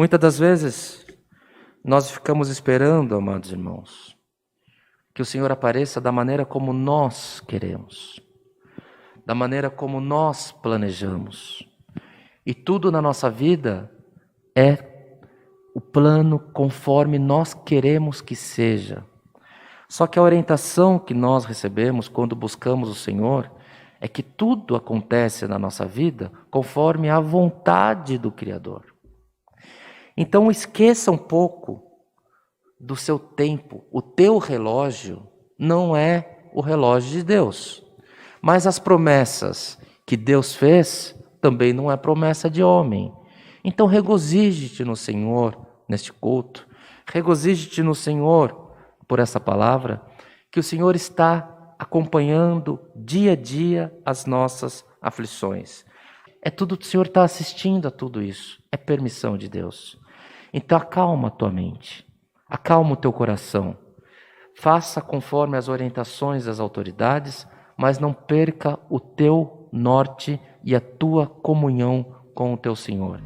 Muitas das vezes, nós ficamos esperando, amados irmãos, que o Senhor apareça da maneira como nós queremos, da maneira como nós planejamos. E tudo na nossa vida é o plano conforme nós queremos que seja. Só que a orientação que nós recebemos quando buscamos o Senhor é que tudo acontece na nossa vida conforme a vontade do Criador. Então esqueça um pouco do seu tempo. O teu relógio não é o relógio de Deus. Mas as promessas que Deus fez também não é promessa de homem. Então regozije-te no Senhor neste culto. Regozije-te no Senhor por essa palavra, que o Senhor está acompanhando dia a dia as nossas aflições. O Senhor está assistindo a tudo isso. É permissão de Deus. Então acalma a tua mente. Acalma o teu coração. Faça conforme as orientações das autoridades, mas não perca o teu norte e a tua comunhão com o teu Senhor.